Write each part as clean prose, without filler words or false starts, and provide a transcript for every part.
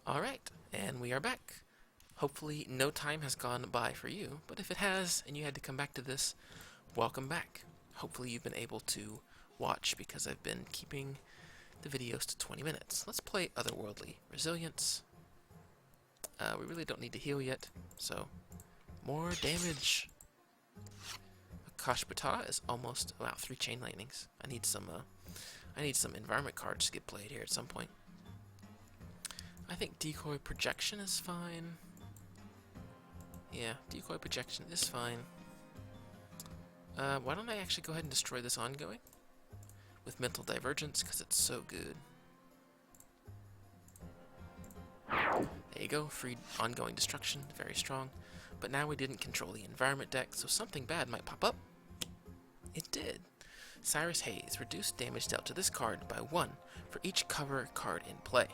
Alright, and we are back. Hopefully no time has gone by for you, but if it has and you had to come back to this, welcome back. Hopefully you've been able to watch because I've been keeping the videos to 20 minutes. Let's play Otherworldly Resilience. We really don't need to heal yet, so more damage. Akash'Bhuta is almost about 3 chain lightnings. I need some environment cards to get played here at some point. I think decoy projection is fine. Yeah, decoy projection is fine. Why don't I actually go ahead and destroy this ongoing with mental divergence because it's so good. There you go, free ongoing destruction, very strong. But now we didn't control the environment deck, so something bad might pop up. It did. Cyrus Haze, reduced damage dealt to this card by 1 for each cover card in play.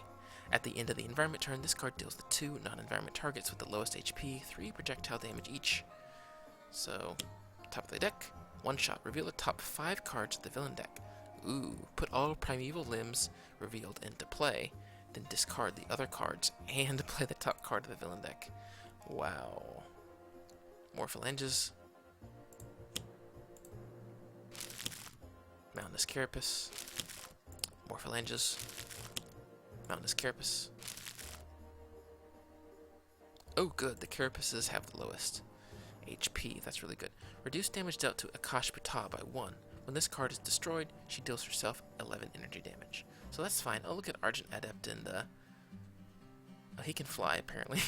At the end of the environment turn, this card deals the 2 non-environment targets with the lowest HP 3 projectile damage each. So, top of the deck, one shot, reveal the top 5 cards of the villain deck. Ooh, put all primeval limbs revealed into play, then discard the other cards and play the top card of the villain deck. Wow. More phalanges. Mountainous Carapace. More phalanges. Mountainous Carapace. Oh good, the Carapaces have the lowest HP, that's really good. Reduce damage dealt to Akash'Bhuta by 1. When this card is destroyed, she deals herself 11 energy damage. So that's fine. Oh look at Argent Adept and oh, he can fly apparently.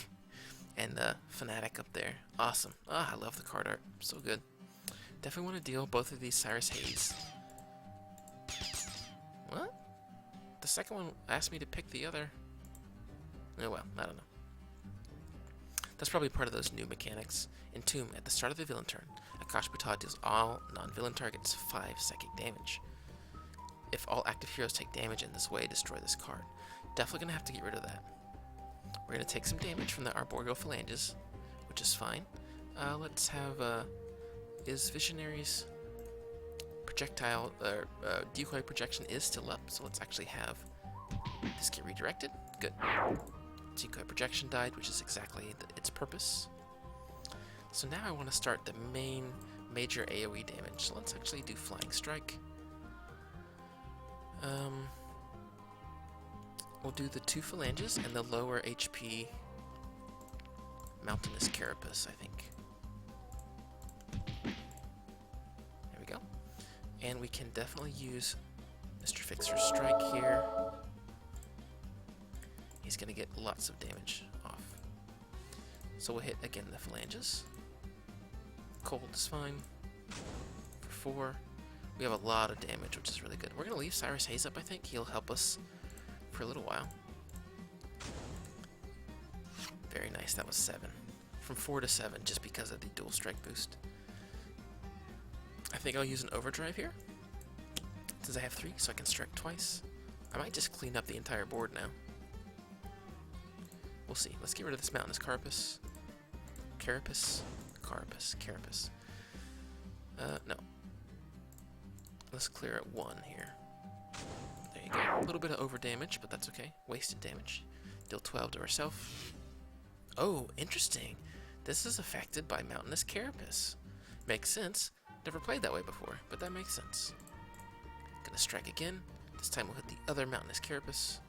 And Fanatic up there. Awesome. Ah, I love the card art. So good. Definitely want to deal both of these Cyrus Haze. What? The second one asked me to pick the other. Oh well, I don't know. That's probably part of those new mechanics. Entomb, at the start of the villain turn, Akash'Bhuta deals all non-villain targets 5 psychic damage. If all active heroes take damage in this way, destroy this card. Definitely gonna have to get rid of that. We're gonna take some damage from the Arboreal Phalanges, which is fine. Let's have, is Visionary's projectile, decoy projection is still up, so let's actually have this get redirected. Good. Decoy projection died, which is exactly its purpose. So now I want to start the main major AoE damage. So let's actually do Flying Strike. We'll do the 2 phalanges and the lower HP Mountainous Carapace, I think. There we go. And we can definitely use Mr. Fixer's Strike here. He's going to get lots of damage off. So we'll hit again the phalanges. Cold is fine. For 4. We have a lot of damage, which is really good. We're going to leave Cyrus Haze up, I think. He'll help us for a little while. Very nice, that was 7. From 4 to 7, just because of the dual strike boost. I think I'll use an overdrive here, since I have 3, so I can strike twice. I might just clean up the entire board now. We'll see. Let's get rid of this Mountainous Carapace. Carapace? Carapace. No. Let's clear at 1 here. There you go. A little bit of over damage, but that's okay. Wasted damage. Deal 12 to herself. Oh, interesting. This is affected by Mountainous Carapace. Makes sense. Never played that way before, but that makes sense. Gonna strike again. This time we'll hit the other Mountainous Carapace.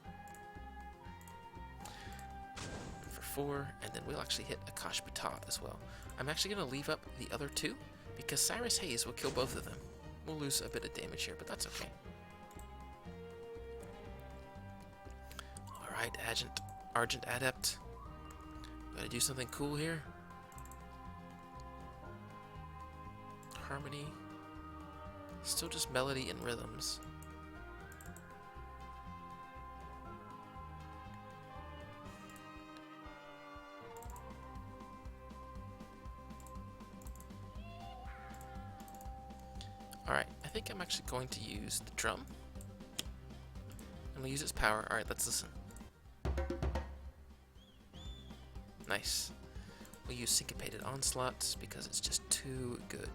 For 4, and then we'll actually hit Akash'Bhuta as well. I'm actually gonna leave up the other 2, because Cyrus Haze will kill both of them. We'll lose a bit of damage here, but that's okay. Alright, Argent Adept. Gotta do something cool here. Harmony. Still just melody and rhythms. Alright, I think I'm actually going to use the drum. I'm going to use its power. Alright, let's listen. Nice. We'll use Syncopated Onslaughts because it's just too good.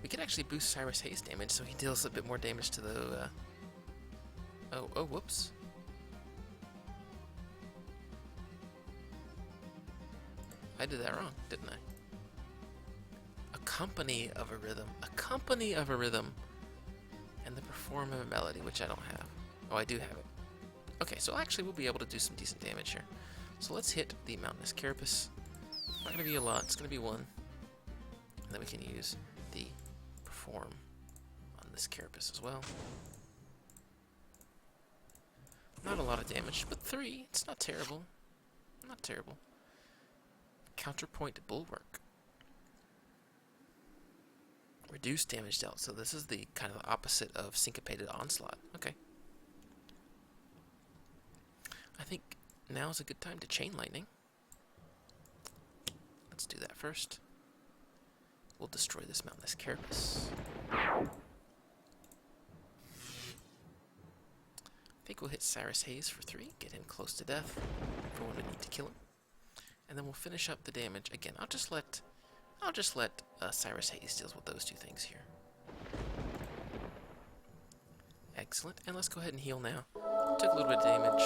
We could actually boost Cyrus Haze damage so he deals a bit more damage to the... Oh, whoops. I did that wrong, didn't I? Accompany of a rhythm. Accompany of a rhythm. And the perform of a melody, which I don't have. Oh, I do have it. Okay, so actually we'll be able to do some decent damage here. So let's hit the Mountainous Carapace. It's not going to be a lot, it's going to be 1. And then we can use the perform on this Carapace as well. Not a lot of damage, but 3. It's not terrible. Not terrible. Counterpoint Bulwark. Reduced damage dealt. So this is the kind of the opposite of Syncopated Onslaught. Okay. I think now is a good time to Chain Lightning. Let's do that first. We'll destroy this Mountainous Carapace. I think we'll hit Cyrus Hayes for 3, get him close to death for when we need to kill him. And then we'll finish up the damage. Again, I'll just let Cyrus Hayes deal with those 2 things here. Excellent. And let's go ahead and heal now. Took a little bit of damage.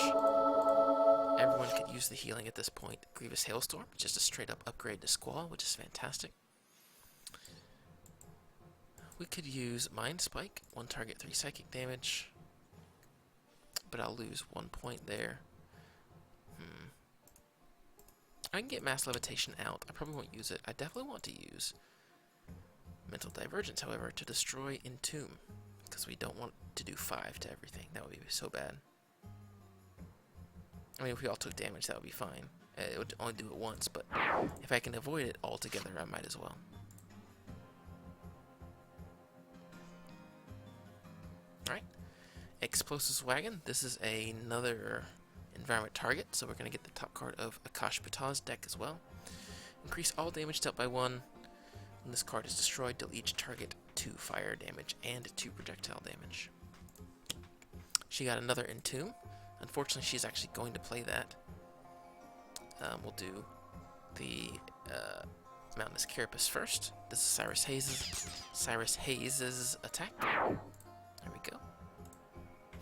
Everyone could use the healing at this point. Grievous Hailstorm, just a straight up upgrade to Squall, which is fantastic. We could use Mind Spike, 1 target, 3 psychic damage. But I'll lose 1 point there. I can get Mass Levitation out. I probably won't use it. I definitely want to use Mental Divergence, however, to destroy Entomb. Because we don't want to do 5 to everything. That would be so bad. I mean, if we all took damage, that would be fine. It would only do it once, but if I can avoid it altogether, I might as well. Alright. Explosives Wagon. This is another environment target, so we're going to get the top card of Akash'Bhuta's deck as well. Increase all damage dealt by 1. When this card is destroyed, deal each target 2 fire damage and 2 projectile damage. She got another Entomb. Unfortunately, she's actually going to play that. We'll do the Mountainous Carapace first. This is Cyrus Hayes' attack. There we go.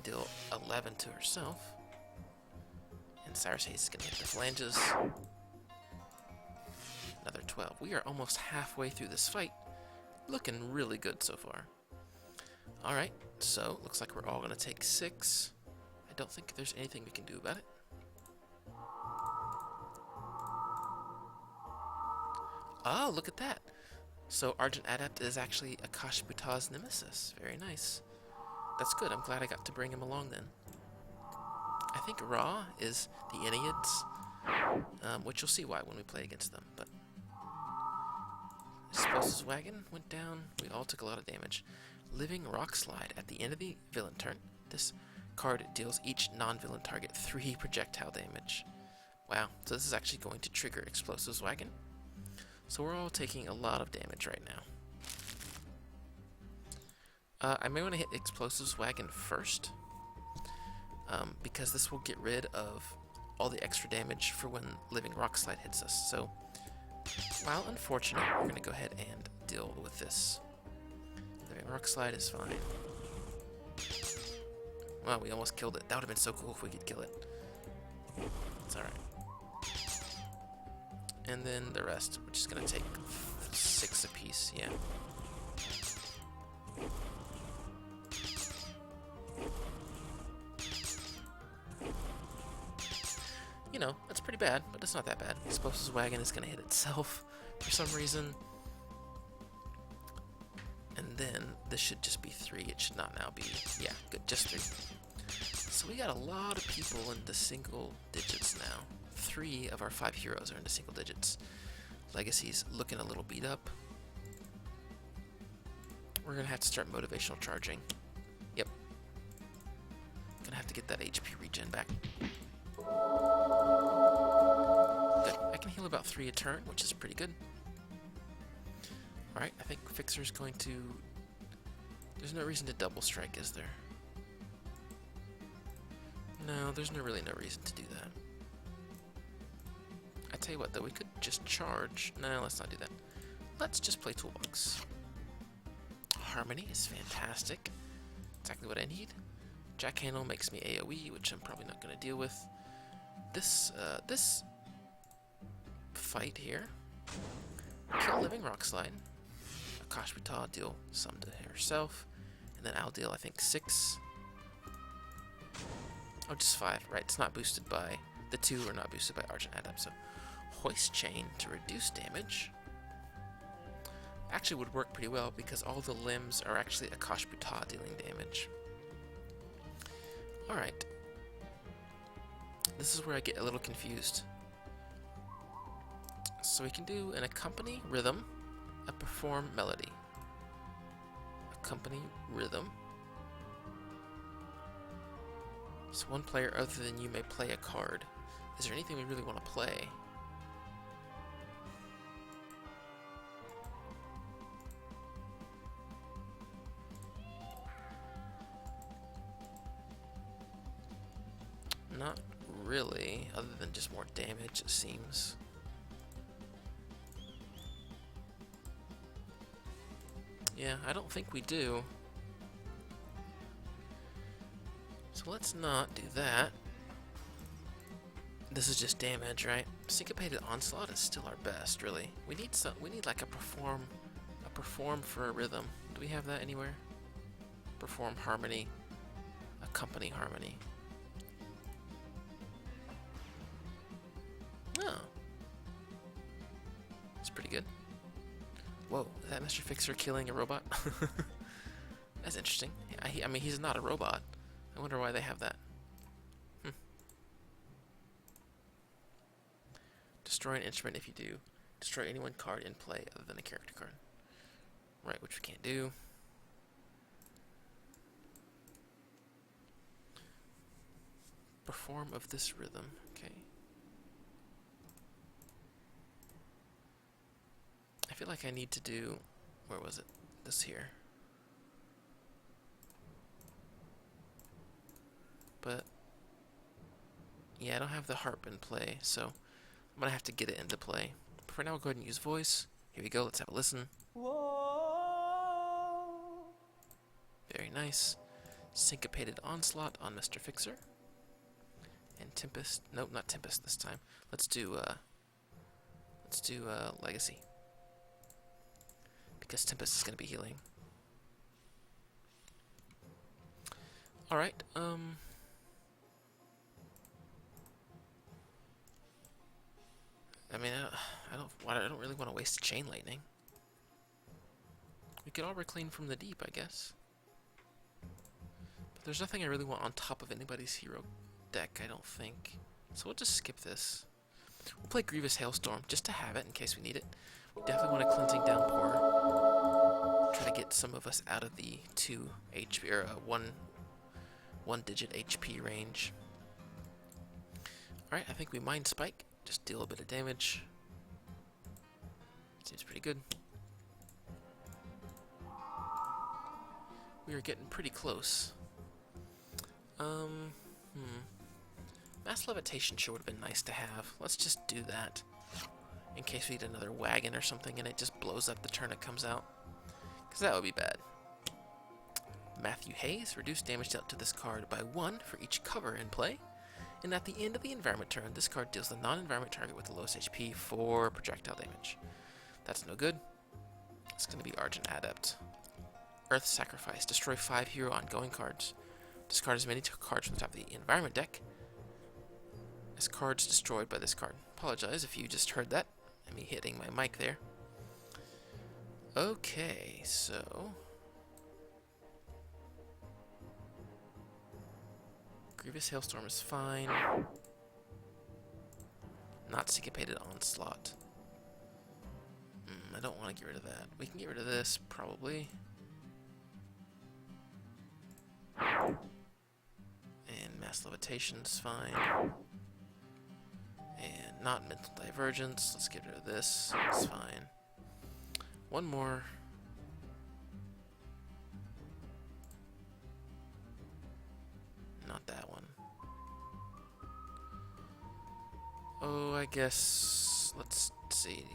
Deal 11 to herself. And Cyrus Hayes is going to hit the phalanges. Another 12. We are almost halfway through this fight. Looking really good so far. Alright, so looks like we're all going to take 6. I don't think there's anything we can do about it. Oh, look at that. So Argent Adept is actually Akash'Bhuta's nemesis. Very nice. That's good. I'm glad I got to bring him along then. I think Ra is the Enneads, which you'll see why when we play against them. But Explosives Wagon went down. We all took a lot of damage. Living Rock Slide. At the end of the villain turn, this card deals each non-villain target 3 projectile damage. Wow, so this is actually going to trigger Explosives Wagon. So we're all taking a lot of damage right now. I may want to hit Explosives Wagon first, because this will get rid of all the extra damage for when Living Rock Slide hits us. So, while unfortunate, we're going to go ahead and deal with this. Living Rock Slide is fine. Wow, we almost killed it. That would have been so cool if we could kill it. It's alright. And then the rest, we're just going to take 6 apiece, yeah. You know, that's pretty bad, but it's not that bad. Explosives Wagon is going to hit itself for some reason. And then this should just be 3. It should not now be, yeah, good, just 3. So we got a lot of people into single digits now. 3 of our 5 heroes are into single digits. Legacy's looking a little beat up. We're going to have to start motivational charging. Yep. Gonna have to get that HP regen back. Good. I can heal about 3 a turn, which is pretty good. Alright, I think Fixer's going to... There's no reason to double strike, is there? No, there's really no reason to do that. I tell you what, though, we could just charge. No, let's not do that. Let's just play Toolbox. Harmony is fantastic. Exactly what I need. Jackhandle makes me AoE, which I'm probably not going to deal with. This fight here. Kill Living Rock Slide. Akash'Bhuta deal some to herself. And then I'll deal, I think, 6. Oh, just 5. Right, it's not boosted by... The 2 are not boosted by Argent Adept, so... Hoist Chain to reduce damage. Actually would work pretty well because all the limbs are actually Akash'Bhuta dealing damage. Alright. This is where I get a little confused. So we can do an accompany rhythm, a perform melody. Accompany rhythm. So one player other than you may play a card. Is there anything we really want to play? Not really, other than just more damage, it seems. Yeah, I don't think we do. So let's not do that. This is just damage, right? Syncopated Onslaught is still our best, really. We need like a perform for a rhythm. Do we have that anywhere? Perform harmony, accompany harmony. Oh. That's pretty good. Whoa, is that Mr. Fixer killing a robot? That's interesting. I mean, he's not a robot. I wonder why they have that. Destroy an instrument if you do. Destroy any one card in play other than a character card. Right, which we can't do. Perform of this rhythm. Okay. I feel like I need to do... Where was it? This here. But... Yeah, I don't have the harp in play, so... I'm gonna have to get it into play. For now, we'll go ahead and use voice. Here we go, let's have a listen. Whoa. Very nice. Syncopated Onslaught on Mr. Fixer. And Tempest... Nope, not Tempest this time. Let's do Legacy. Because Tempest is going to be healing. Alright, I mean, I don't really want to waste Chain Lightning. We could all reclaim from the deep, I guess. But there's nothing I really want on top of anybody's hero deck, I don't think. So we'll just skip this. We'll play Grievous Hailstorm just to have it in case we need it. We definitely want a Cleansing Downpour. Try to get some of us out of the 2 HP or 1 digit HP range. Alright, I think we Mind Spike. Just deal a bit of damage. Seems pretty good. We are getting pretty close. Mass Levitation sure would have been nice to have. Let's just do that. In case we need another wagon or something and it just blows up the turn it comes out. Because that would be bad. Matthew Hayes, reduce damage dealt to this card by 1 for each cover in play. And at the end of the environment turn, this card deals the non-environment target with the lowest HP 4 projectile damage. That's no good. It's going to be Argent Adept. Earth Sacrifice. Destroy 5 hero ongoing cards. Discard as many cards from the top of the environment deck as cards destroyed by this card. Apologize if you just heard that. And me hitting my mic there. Okay, so... Grievous Hailstorm is fine. Not Syncopated Onslaught. I don't want to get rid of that. We can get rid of this, probably. And Mass Levitation is fine. And not Mental Divergence. Let's get rid of this. It's fine. One more. Not that one. Oh, I guess... Let's see.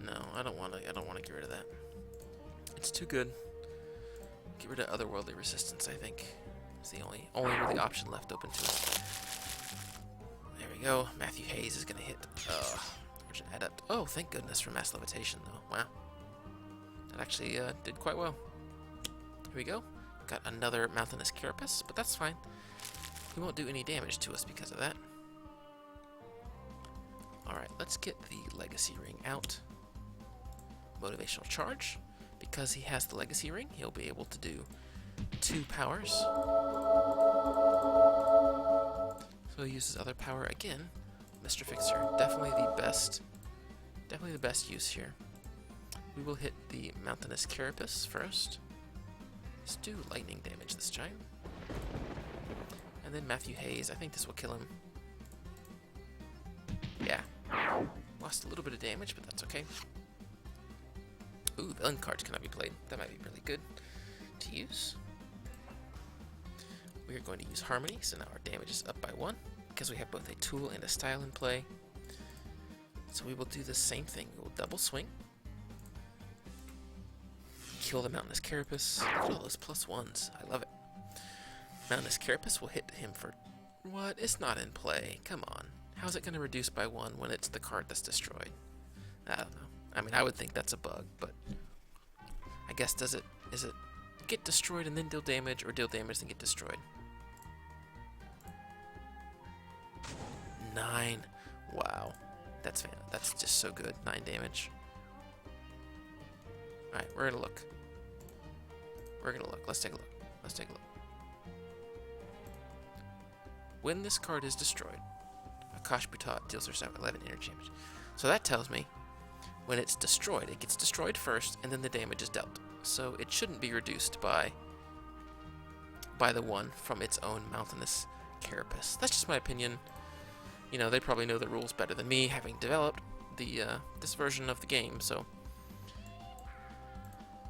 No, I don't want to get rid of that. It's too good. Get rid of otherworldly resistance, I think. It's the only really option left open to us. There we go. Matthew Hayes is gonna hit Urgent Adept. Oh, thank goodness for mass levitation, though. Wow. That actually did quite well. Here we go. Got another Mountainous Carapace, but that's fine. He won't do any damage to us because of that. Alright, let's get the Legacy Ring out. Motivational Charge. Because he has the Legacy Ring, he'll be able to do 2 powers. So he uses other power again. Mr. Fixer, definitely the best use here. We will hit the Mountainous Carapace first. Let's do lightning damage this time. And then Matthew Hayes, I think this will kill him. Yeah. Lost a little bit of damage, but that's okay. Ooh, villain cards cannot be played. That might be really good to use. We are going to use Harmony, so now our damage is up by 1, because we have both a tool and a style in play. So we will do the same thing. We will double swing. Kill the Mountainous Carapace. Look at all those +1s. I love it. Mountainous Carapace will hit him for... What? It's not in play. Come on. How's it going to reduce by 1 when it's the card that's destroyed? I don't know. I mean, I would think that's a bug, but I guess is it get destroyed and then deal damage, or deal damage and get destroyed? 9. Wow. That's just so good. 9 damage. Alright, we're gonna look. Let's take a look. When this card is destroyed, Akash'Bhuta deals herself 11 energy damage. So that tells me when it's destroyed, it gets destroyed first, and then the damage is dealt. So it shouldn't be reduced by the 1 from its own Mountainous Carapace. That's just my opinion. You know, they probably know the rules better than me, having developed this version of the game, so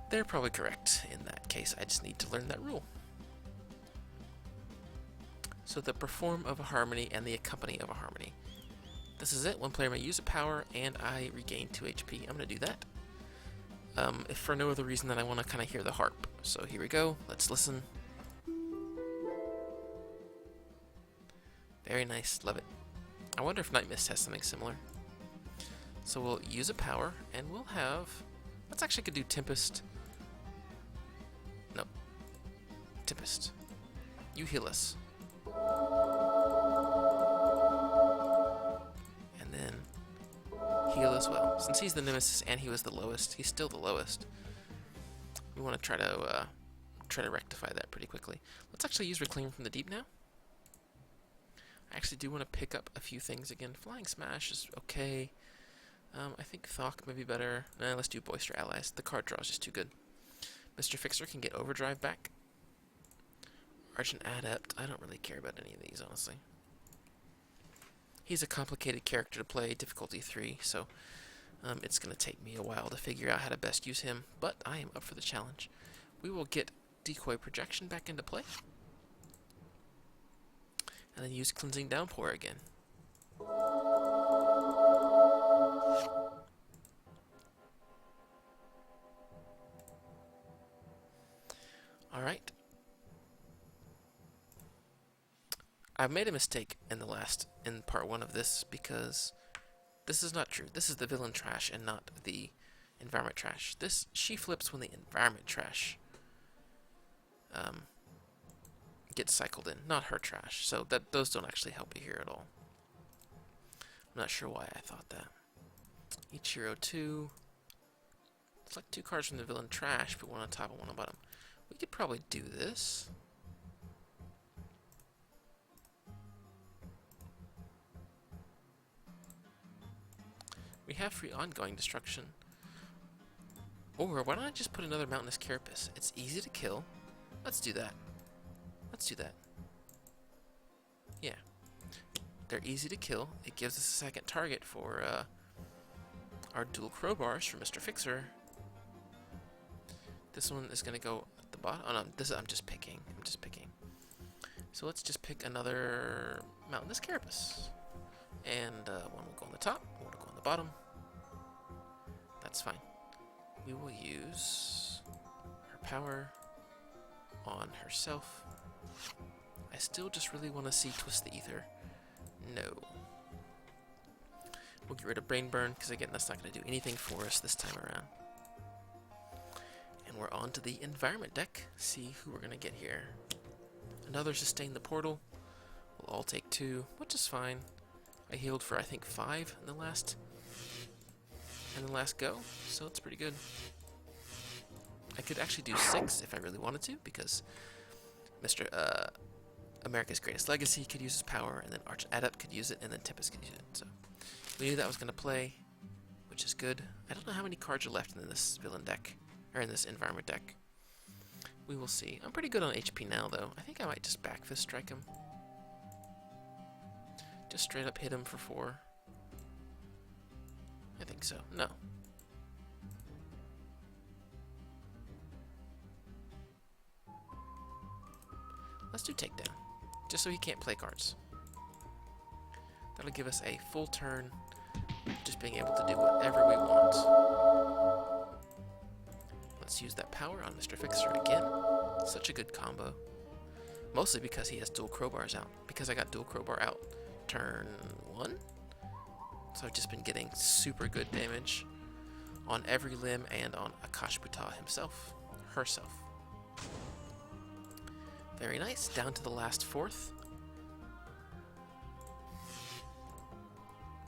they're probably correct in that case. I just need to learn that rule. So the Perform of a Harmony and the Accompany of a Harmony. This is it. One player may use a power, and I regain 2 HP. I'm going to do that. If for no other reason than I want to kind of hear the harp. So here we go. Let's listen. Very nice. Love it. I wonder if Night Mist has something similar. So we'll use a power, and we'll have... Let's actually could do Tempest. No. Tempest. You heal us. Heal as well. Since he's the nemesis and he was the lowest, he's still the lowest. We want to try to rectify that pretty quickly. Let's actually use Reclaim from the Deep now. I actually do want to pick up a few things again. Flying Smash is okay. I think Thok may be better. Nah, let's do Boister Allies. The card draw is just too good. Mr. Fixer can get Overdrive back. Argent Adept. I don't really care about any of these, honestly. He's a complicated character to play, difficulty 3, so it's going to take me a while to figure out how to best use him, but I am up for the challenge. We will get Decoy Projection back into play, and then use Cleansing Downpour again. Alright. I've made a mistake in part 1 of this, because this is not true. This is the villain trash and not the environment trash. She flips when the environment trash gets cycled in, not her trash. So those don't actually help you here at all. I'm not sure why I thought that. Ichiro 2. Select 2 cards from the villain trash, put 1 on top and 1 on bottom. We could probably do this. We have free ongoing destruction. Or why don't I just put another Mountainous Carapace? It's easy to kill. Let's do that. Yeah. They're easy to kill. It gives us a second target for our dual crowbars for Mr. Fixer. This one is going to go at the bottom. Oh no, I'm just picking. So let's just pick another Mountainous Carapace. And one will go on the top, one will go on the bottom. That's fine. We will use our power. on herself. I still just really want to see Twist the Ether. No. We'll get rid of Brain Burn, because again, that's not going to do anything for us this time around. And we're on to the Environment deck. See who we're going to get here. Another Sustain the Portal. We'll all take 2, which is fine. I healed for, I think, 5 in the last go, so it's pretty good. I could actually do 6 if I really wanted to, because Mr. America's Greatest Legacy could use his power, and then Arch Adept could use it, and then Tempest could use it. So we knew that was going to play, which is good. I don't know how many cards are left in this villain deck, or in this Environment deck. We will see. I'm pretty good on HP now, though. I think I might just back fist strike him. Just straight up hit him for 4. I think so. No. Let's do Takedown, just so he can't play cards. That'll give us a full turn, just being able to do whatever we want. Let's use that power on Mr. Fixer again. Such a good combo. Mostly because he has dual crowbars out. Because I got dual crowbar out turn 1. So I've just been getting super good damage on every limb and on Akash'Bhuta himself, herself. Very nice. Down to the last 4th.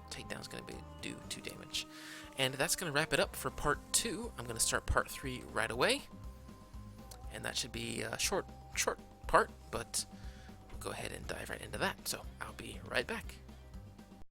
Takedown's going to do 2 damage. And that's going to wrap it up for part 2. I'm going to start part 3 right away. And that should be a short part, but we'll go ahead and dive right into that. So I'll be right back.